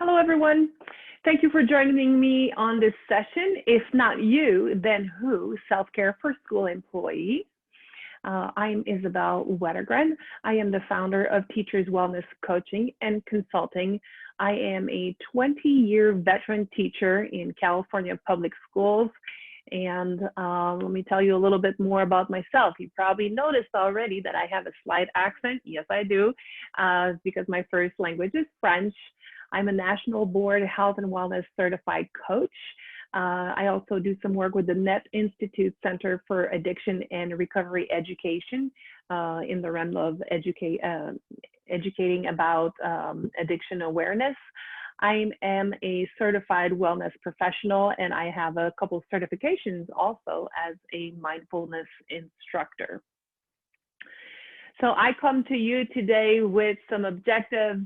Hello, everyone. Thank you for joining me on this session. If not you, then who? Self-care for school employees. I'm Isabelle Wettergren. I am the founder of Teachers Wellness Coaching and Consulting. I am a 20-year veteran teacher in California public schools. And let me tell you a little bit more about myself. You probably noticed already that I have a slight accent. Yes, I do, because my first language is French. I'm a National Board Health and Wellness Certified Coach. I also do some work with the Net Institute Center for Addiction and Recovery Education in the realm of educating about addiction awareness. I am a certified wellness professional, and I have a couple of certifications also as a mindfulness instructor. So I come to you today with some objectives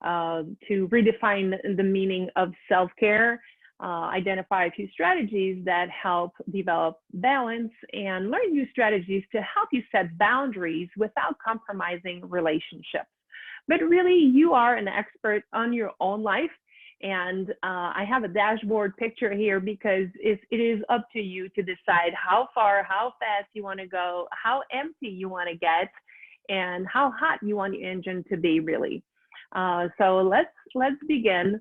to redefine the meaning of self-care, identify a few strategies that help develop balance, and learn new strategies to help you set boundaries without compromising relationships. But really, you are an expert on your own life. And I have a dashboard picture here because it is up to you to decide how far, how fast you want to go, how empty you want to get, and how hot you want your engine to be, really. So let's begin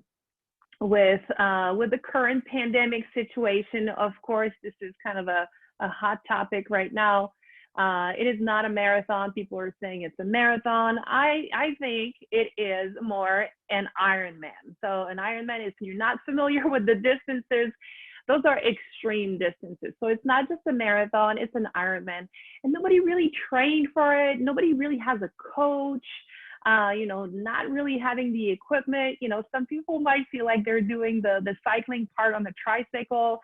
with the current pandemic situation. Of course, this is kind of a hot topic right now. It is not a marathon. People are saying it's a marathon. I think it is more an Ironman. So an Ironman, if you're not familiar with the distances, those are extreme distances. So it's not just a marathon, it's an Ironman. And nobody really trained for it. Nobody really has a coach. Not really having the equipment. Some people might feel like they're doing the cycling part on the tricycle.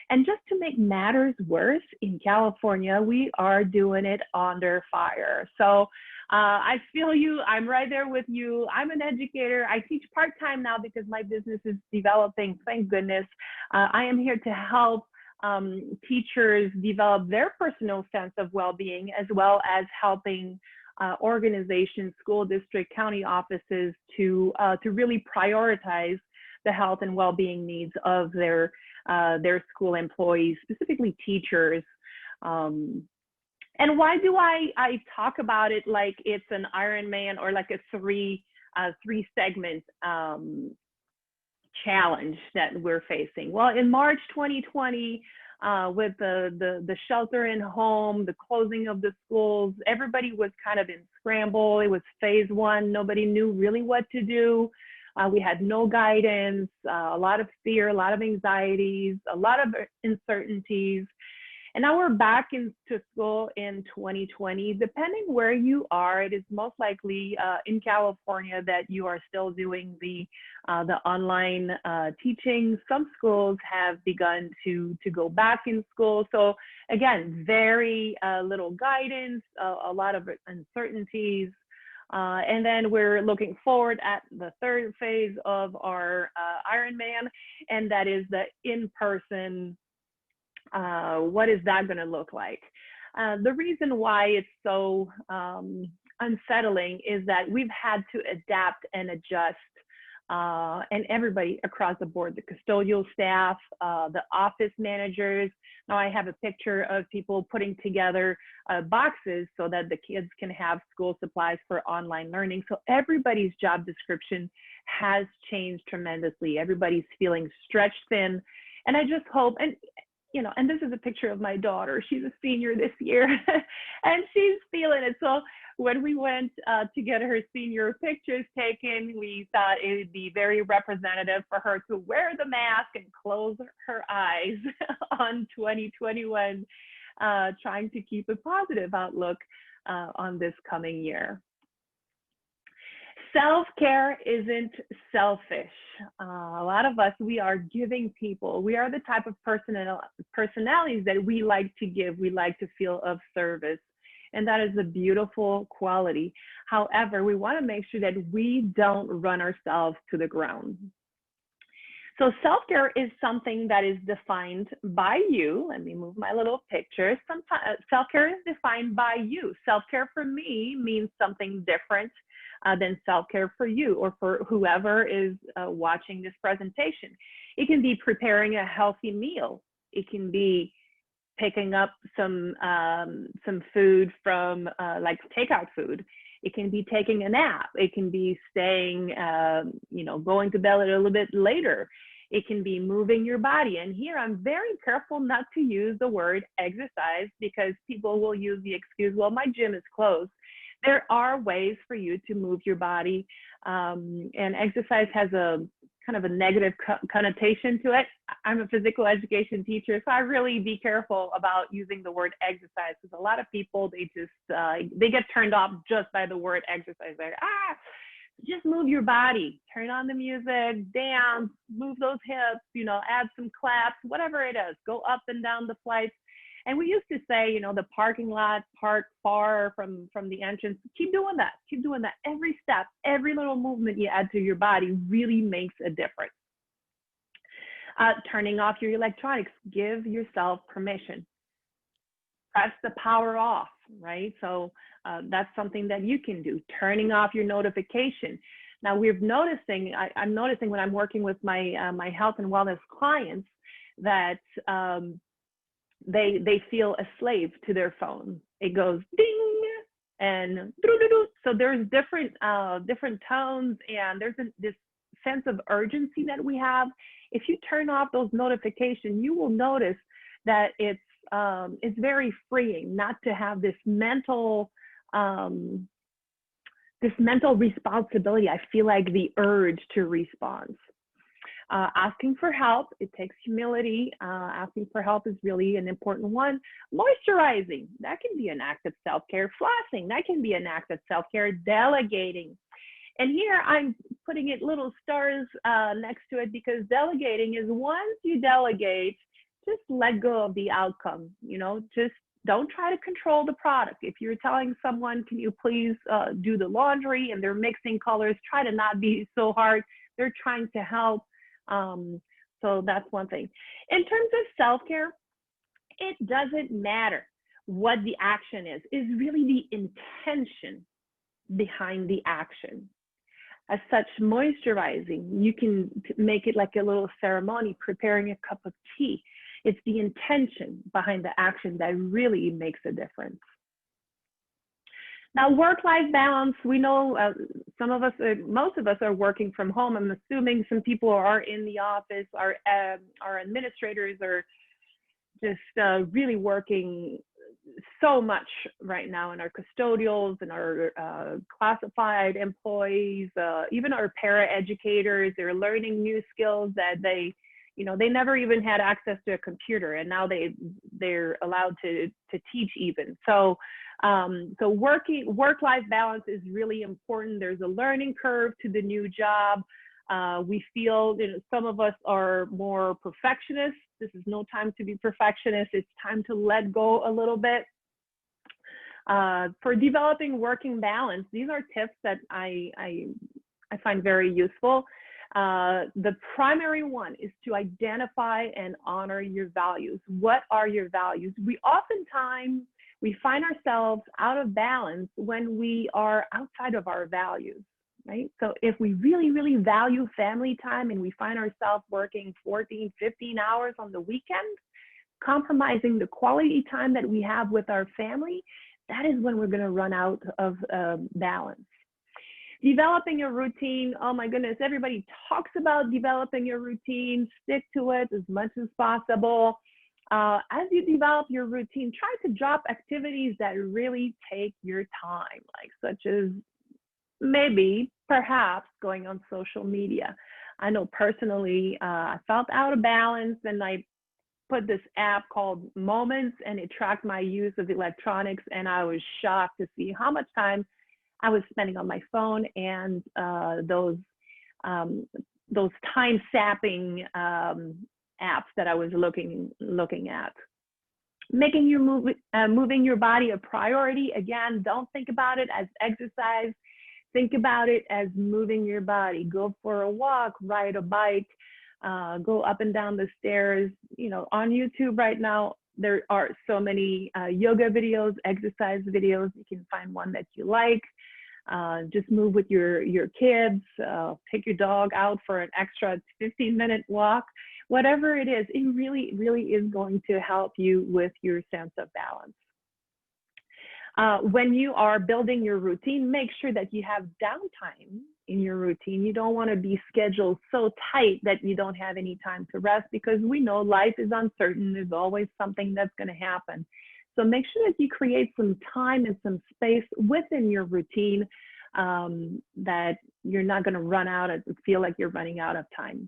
And just to make matters worse, in California, we are doing it under fire. So I feel you. I'm right there with you. I'm an educator. I teach part-time now because my business is developing, thank goodness. I am here to help teachers develop their personal sense of well-being, as well as helping organizations, school district, county offices to really prioritize the health and well-being needs of their school employees, specifically teachers. And why do I talk about it like it's an Ironman or like a three segment challenge that we're facing? Well, in March 2020, with the shelter in home, the closing of the schools, everybody was kind of in scramble. It was phase one. Nobody knew really what to do. We had no guidance, a lot of fear, a lot of anxieties, a lot of uncertainties. And now we're back into school in 2020. Depending where you are, it is most likely in California that you are still doing the online teaching. Some schools have begun to go back in school. So again, very little guidance, a lot of uncertainties. And then we're looking forward at the third phase of our Ironman, and that is the in-person. What is that going to look like? The reason why it's so unsettling is that we've had to adapt and adjust, and everybody across the board, the custodial staff, the office managers. Now I have a picture of people putting together boxes so that the kids can have school supplies for online learning. So everybody's job description has changed tremendously. Everybody's feeling stretched thin. And I just hope, and this is a picture of my daughter. She's a senior this year, and she's feeling it. So when we went to get her senior pictures taken, we thought it would be very representative for her to wear the mask and close her eyes on 2021, trying to keep a positive outlook on this coming year. Self-care isn't selfish. A lot of us, we are giving people. We are the type of personalities that we like to give. We like to feel of service. And that is a beautiful quality. However, we want to make sure that we don't run ourselves to the ground. So self-care is something that is defined by you. Let me move my little picture. Self-care is defined by you. Self-care for me means something different than self-care for you or for whoever is watching this presentation. It can be preparing a healthy meal. It can be picking up some food from like takeout food. It can be taking a nap. It can be staying, going to bed a little bit later. It can be moving your body. And here I'm very careful not to use the word exercise because people will use the excuse, well, my gym is closed. There are ways for you to move your body, and exercise has a kind of a negative connotation to it. I'm a physical education teacher, so I really be careful about using the word exercise because a lot of people, they get turned off just by the word exercise. They're just move your body, turn on the music, dance, move those hips, add some claps, whatever it is, go up and down the flights. And we used to say, the parking lot, park far from the entrance. Keep doing that. Keep doing that. Every step, every little movement you add to your body really makes a difference. Turning off your electronics, give yourself permission. Press the power off, right? So that's something that you can do. Turning off your notification. Now I'm noticing when I'm working with my health and wellness clients that they feel a slave to their phone. It goes ding and doo-doo-doo. So there's different tones, and there's this sense of urgency that we have. If you turn off those notifications, you will notice that it's very freeing not to have this mental responsibility. I feel like the urge to respond. Asking for help, it takes humility. Asking for help is really an important one. Moisturizing, that can be an act of self-care. Flossing, that can be an act of self-care. Delegating. And here I'm putting it little stars next to it because delegating is once you delegate, just let go of the outcome. Just don't try to control the product. If you're telling someone, can you please do the laundry, and they're mixing colors, try to not be so hard. They're trying to help. So that's one thing. In terms of self-care, it doesn't matter what the action is. It's really the intention behind the action. As such, moisturizing, you can make it like a little ceremony, preparing a cup of tea. It's the intention behind the action that really makes a difference. Now, work-life balance, we know most of us are working from home. I'm assuming some people are in the office. Our administrators are just really working so much right now, and our custodials and our classified employees, even our para-educators, they're learning new skills that they never even had access to a computer, and now they're allowed to teach even. So work-life balance is really important. There's a learning curve to the new job. We feel some of us are more perfectionists. This is no time to be perfectionists. It's time to let go a little bit. For developing working balance, these are tips that I find very useful. The primary one is to identify and honor your values. What are your values? We find ourselves out of balance when we are outside of our values, right? So if we really, really value family time and we find ourselves working 14, 15 hours on the weekend, compromising the quality time that we have with our family, that is when we're going to run out of balance. Developing a routine, oh my goodness, everybody talks about developing a routine. Stick to it as much as possible. As you develop your routine, try to drop activities that really take your time, like such as perhaps going on social media. I know personally, I felt out of balance, and I put this app called Moments, and it tracked my use of electronics, and I was shocked to see how much time I was spending on my phone and those time-sapping apps that I was looking at. Making moving your body a priority. Again, don't think about it as exercise. Think about it as moving your body. Go for a walk, ride a bike, go up and down the stairs. On YouTube right now, there are so many yoga videos, exercise videos. You can find one that you like. just move with your kids, take your dog out for an extra 15-minute walk, whatever it is, it really, really is going to help you with your sense of balance. When you are building your routine, make sure that you have downtime in your routine. You don't want to be scheduled so tight that you don't have any time to rest, because we know life is uncertain. There's always something that's going to happen. So make sure that you create some time and some space within your routine, that you're not going to run out and feel like you're running out of time.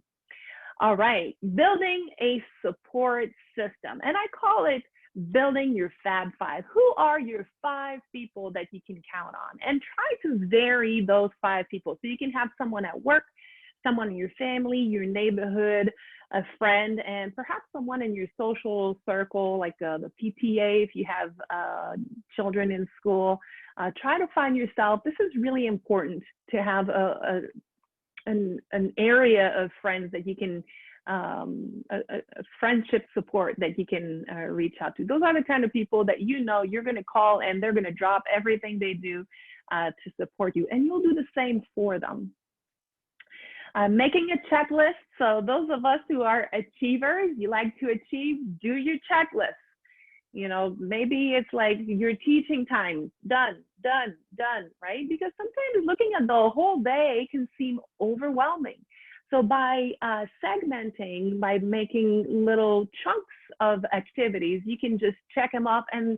All right, building a support system. And I call it building your Fab Five. Who are your 5 people that you can count on? And try to vary those 5 people. So you can have someone at work, someone in your family, your neighborhood, a friend, and perhaps someone in your social circle, like the PTA if you have children in school. Try to find yourself. This is really important to have an area of friends that you can, a friendship support that you can reach out to. Those are the kind of people that you know you're going to call and they're going to drop everything they do to support you, and you'll do the same for them. Making a checklist. So those of us who are achievers, you like to achieve, do your checklist. You know, maybe it's like your teaching time, done, done, done, right? Because sometimes looking at the whole day can seem overwhelming. So by segmenting, by making little chunks of activities, you can just check them off, and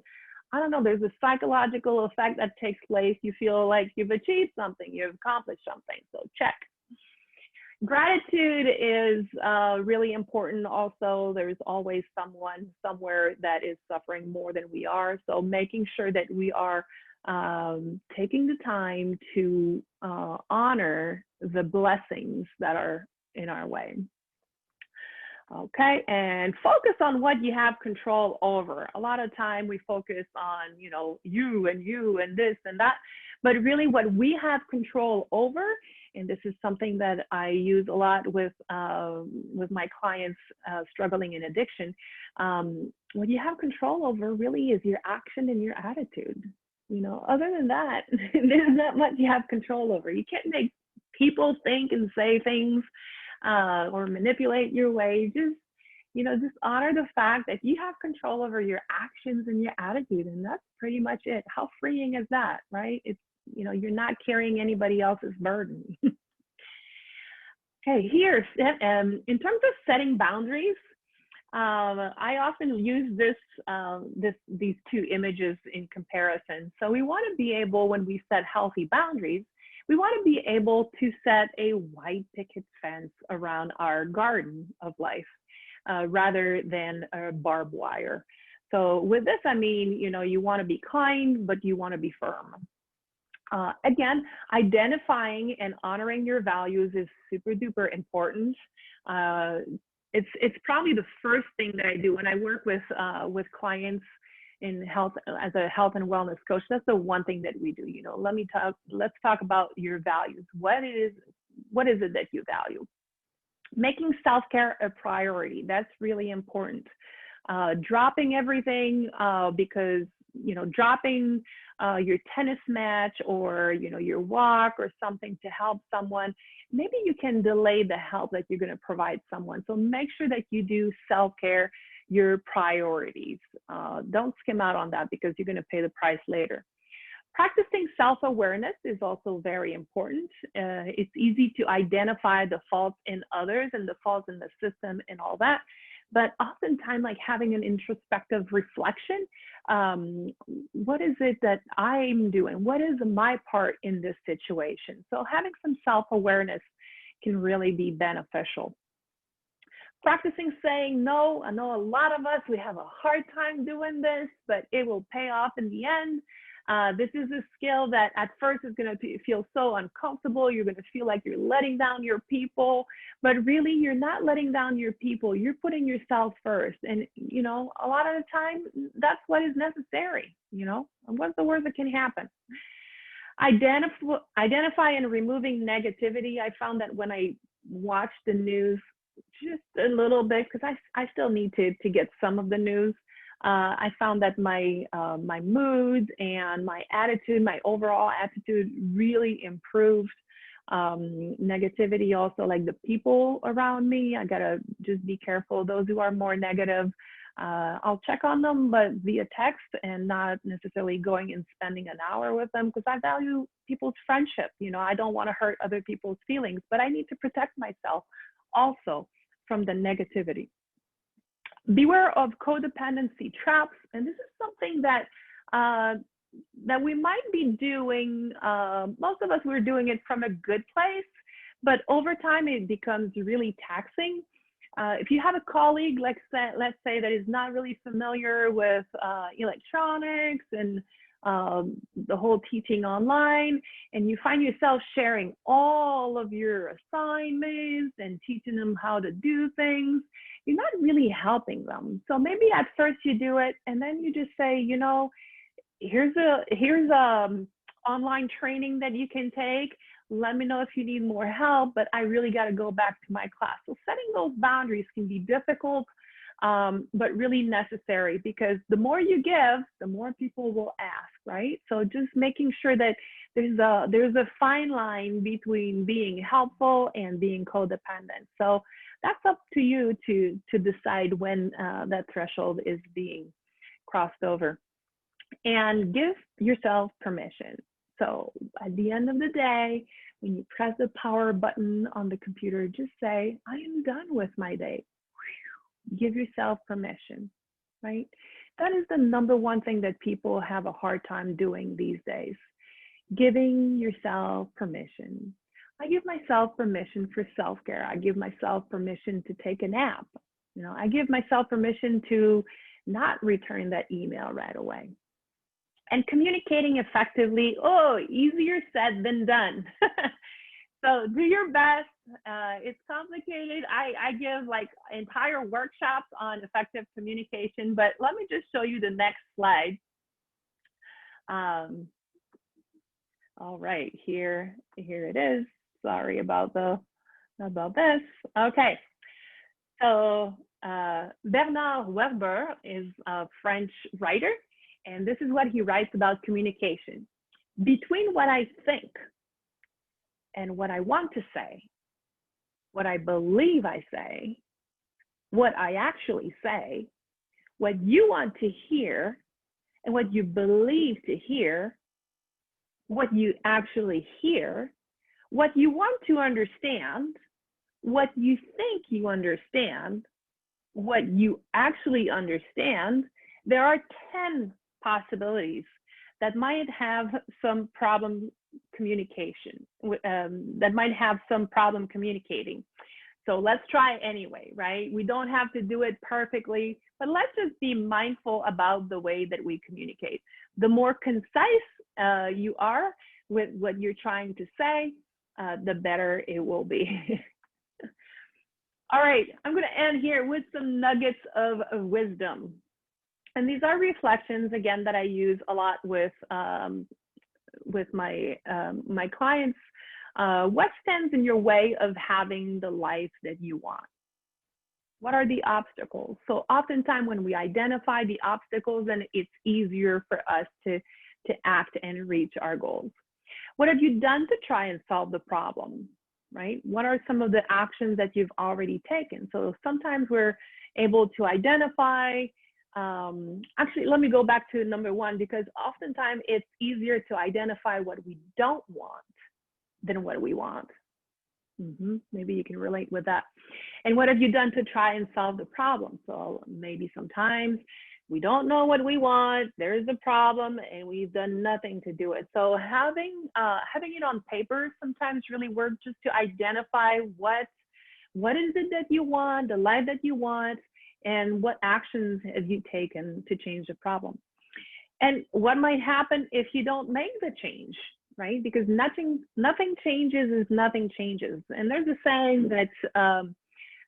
I don't know, there's a psychological effect that takes place. You feel like you've achieved something, you've accomplished something, so check. Gratitude is really important also. There's always someone somewhere that is suffering more than we are. So making sure that we are taking the time to honor the blessings that are in our way. Okay, and focus on what you have control over. A lot of time we focus on, you know, you and this and that, but really what we have control over, and this is something that I use a lot with my clients struggling in addiction, what you have control over really is your action and your attitude. You know, other than that, there's not much you have control over. You can't make people think and say things or manipulate your way. Just, you know, just honor the fact that you have control over your actions and your attitude, and that's pretty much it. How freeing is that, right? It's, you know, you're not carrying anybody else's burden. Okay, here, in terms of setting boundaries, I often use these 2 images in comparison. So we want to be able, when we set healthy boundaries, we want to be able to set a white picket fence around our garden of life rather than a barbed wire. So with this, I mean, you know, you want to be kind, but you want to be firm. Again, identifying and honoring your values is super duper important. It's probably the first thing that I do when I work with clients in health as a health and wellness coach. That's the one thing that we do. You know, let's talk about your values. What is it that you value? Making self-care a priority. That's really important. Dropping everything because, you know, dropping your tennis match or, you know, your walk or something to help someone, maybe you can delay the help that you're going to provide someone. So make sure that you do self-care your priorities. Don't skim out on that because you're going to pay the price later. Practicing self-awareness is also very important. It's easy to identify the faults in others and the faults in the system and all that. But oftentimes, like having an introspective reflection, what is it that I'm doing? What is my part in this situation? So having some self-awareness can really be beneficial. Practicing saying no. I know a lot of us, we have a hard time doing this, but it will pay off in the end. This is a skill that at first is going to feel so uncomfortable. You're going to feel like you're letting down your people, but really you're not letting down your people. You're putting yourself first. And, you know, a lot of the time that's what is necessary, you know, and what's the worst that can happen? Identify and removing negativity. I found that when I watch the news just a little bit, because I still need to get some of the news. I found that my mood and my attitude, my overall attitude really improved. Negativity also, like the people around me, I gotta just be careful. Those who are more negative, I'll check on them, but via text and not necessarily going and spending an hour with them, because I value people's friendship. You know, I don't want to hurt other people's feelings, but I need to protect myself also from the negativity. Beware of codependency traps, and this is something that that we might be doing. Most of us, we're doing it from a good place, but over time it becomes really taxing. If you have a colleague, let's say that is not really familiar with electronics and the whole teaching online, and you find yourself sharing all of your assignments and teaching them how to do things, you're not really helping them. So maybe at first you do it, and then you just say, you know, here's online training that you can take. Let me know if you need more help, but I really got to go back to my class. So setting those boundaries can be difficult, but really necessary, because the more you give, the more people will ask, right? So just making sure that there's a fine line between being helpful and being codependent. So that's up to you to decide when that threshold is being crossed over. And give yourself permission. So at the end of the day, when you press the power button on the computer, just say, I am done with my day. Give yourself permission, right? That is the number one thing that people have a hard time doing these days. Giving yourself permission. I give myself permission for self-care. I give myself permission to take a nap. You know, I give myself permission to not return that email right away. And communicating effectively, oh, easier said than done. So do your best. It's complicated. I give like entire workshops on effective communication, but let me just show you the next slide. All right, here it is. Sorry about this. Okay, so Bernard Werber is a French writer, and this is what he writes about communication. Between what I think and what I want to say, what I believe I say, what I actually say, what you want to hear, and what you believe to hear, what you actually hear, what you want to understand, what you think you understand, what you actually understand, there are 10 possibilities that might have some problem communication, that might have some problem communicating. So let's try anyway, right? We don't have to do it perfectly, but let's just be mindful about the way that we communicate. The more concise you are with what you're trying to say, the better it will be. All right, I'm going to end here with some nuggets of wisdom. And these are reflections, again, that I use a lot with my my clients. What stands in your way of having the life that you want? What are the obstacles? So oftentimes when we identify the obstacles, then it's easier for us to act and reach our goals. What have you done to try and solve the problem, right? What are some of the actions that you've already taken? So sometimes we're able to identify, actually, let me go back to number one, because oftentimes it's easier to identify what we don't want than what we want. Maybe you can relate with that. And what have you done to try and solve the problem? So maybe sometimes we don't know what we want, there's a problem, and we've done nothing to do it. So having it on paper sometimes really works, just to identify what is it that you want, the life that you want, and what actions have you taken to change the problem. And what might happen if you don't make the change, right? Because nothing changes is nothing changes. And there's a saying that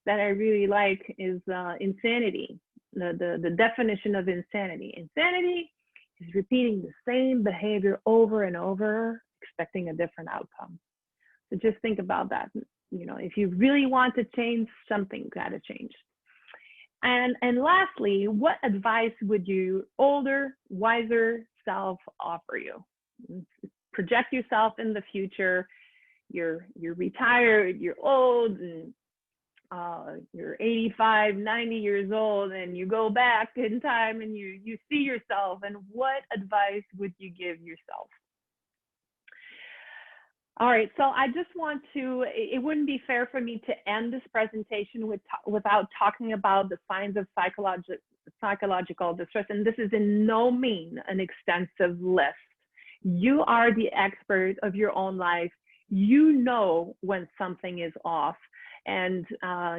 I really like is insanity. The definition of insanity. Insanity is repeating the same behavior over and over, expecting a different outcome. So just think about that. You know, if you really want to change, something's got to change. And lastly, what advice would your older, wiser self offer you? Project yourself in the future. You're retired, you're old, and you're 85, 90 years old, and you go back in time and you see yourself, and what advice would you give yourself? All right, so I just want to, it wouldn't be fair for me to end this presentation without talking about the signs of psychological distress, and this is in no mean an extensive list. You are the expert of your own life. You know when something is off, and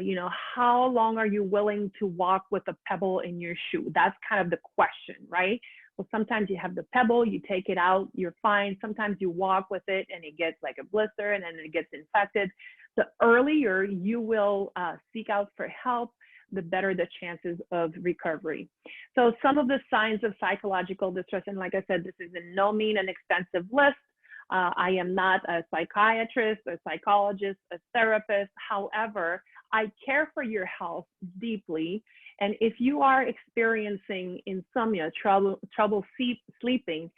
you know, how long are you willing to walk with a pebble in your shoe? That's kind of the question, right? Well, sometimes you have the pebble, you take it out, you're fine. Sometimes you walk with it and it gets like a blister and then it gets infected. The earlier you will seek out for help, the better the chances of recovery. So some of the signs of psychological distress, and like I said, this is in no mean an extensive list. I am not a psychiatrist, a psychologist, a therapist. However, I care for your health deeply. And if you are experiencing insomnia, trouble sleeping,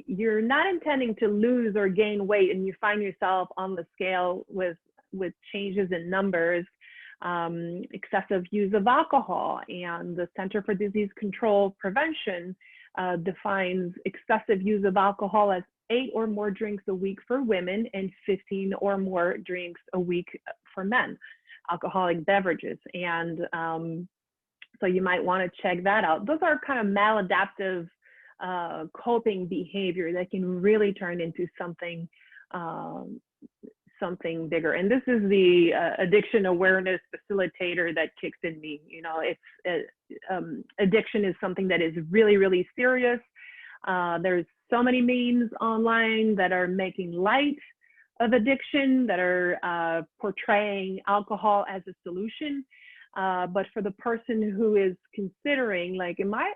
you're not intending to lose or gain weight, and you find yourself on the scale with changes in numbers, excessive use of alcohol, and the Center for Disease Control Prevention defines excessive use of alcohol as 8 or more drinks a week for women and 15 or more drinks a week for men, alcoholic beverages. And so you might want to check that out. Those are kind of maladaptive coping behavior that can really turn into something something bigger. And this is the addiction awareness facilitator that kicks in me. You know, it's addiction is something that is really, really serious. There's so many memes online that are making light of addiction, that are portraying alcohol as a solution. But for the person who is considering, like, am I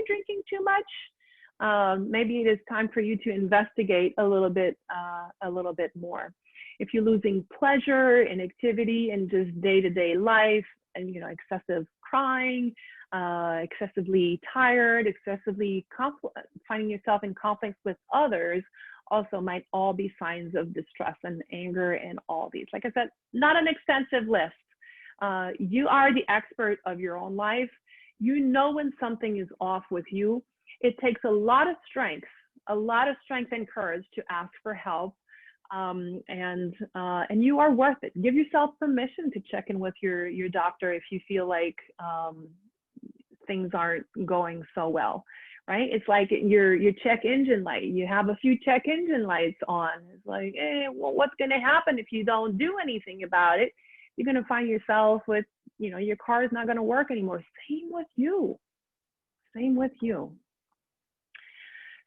drinking too much? Maybe it is time for you to investigate a little bit more. If you're losing pleasure and activity in just day-to-day life, and you know, excessive crying, excessively tired, excessively finding yourself in conflicts with others, also might all be signs of distress and anger and all these. Like I said, not an extensive list. You are the expert of your own life. You know when something is off with you. It takes a lot of strength and courage to ask for help. And you are worth it. Give yourself permission to check in with your doctor if you feel like things aren't going so well, right? It's like your check engine light. You have a few check engine lights on. It's like, well, what's going to happen if you don't do anything about it? You're going to find yourself with, you know, your car is not going to work anymore. Same with you. Same with you.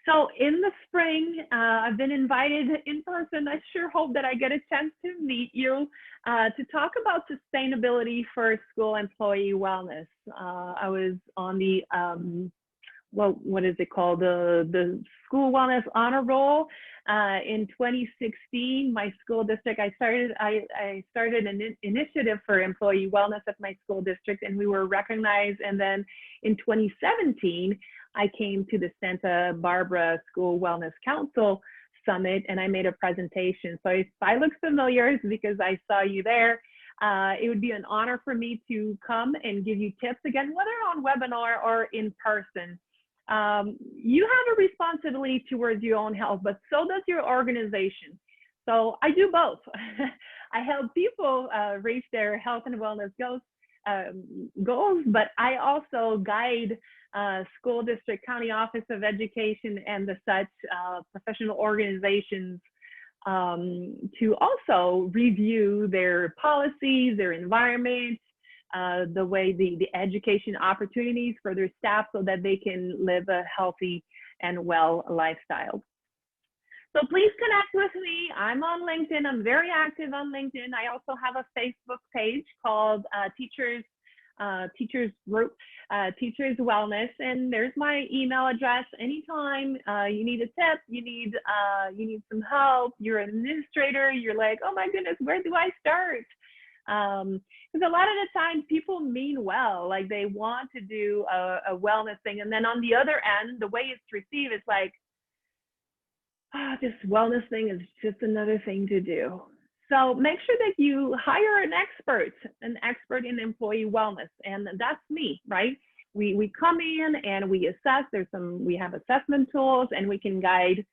So in the spring, I've been invited in person. I sure hope that I get a chance to meet you to talk about sustainability for school employee wellness. I was on the, what is it called? The School Wellness Honor Roll in 2016. My school district, I started an initiative for employee wellness at my school district, and we were recognized. And then in 2017, I came to the Santa Barbara School Wellness Council Summit, and I made a presentation. So if I look familiar, it's because I saw you there. It would be an honor for me to come and give you tips, again, whether on webinar or in person. You have a responsibility towards your own health, but so does your organization. So I do both. I help people reach their health and wellness goals, but I also guide school district, county office of education, and the such professional organizations to also review their policies, their environment, the way the education opportunities for their staff so that they can live a healthy and well lifestyle. So please connect with me. I'm on LinkedIn. I'm very active on LinkedIn. I also have a Facebook page called Teachers Group, Teachers Wellness, and there's my email address. Anytime you need a tip, you need some help, you're an administrator, you're like, oh my goodness, where do I start? Because a lot of the times people mean well, like they want to do a wellness thing. And then on the other end, the way it's received, it's like, this wellness thing is just another thing to do. So make sure that you hire an expert in employee wellness. And that's me, right? We come in and we assess. We have assessment tools, and we can guide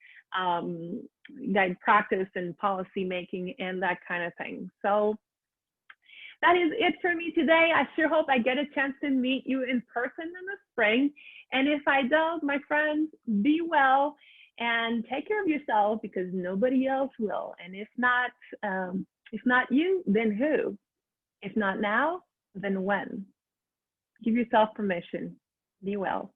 practice and policy making and that kind of thing. So that is it for me today. I sure hope I get a chance to meet you in person in the spring. And if I don't, my friends, be well and take care of yourself, because nobody else will. And if not you, then who? If not now, then when? Give yourself permission. Be well.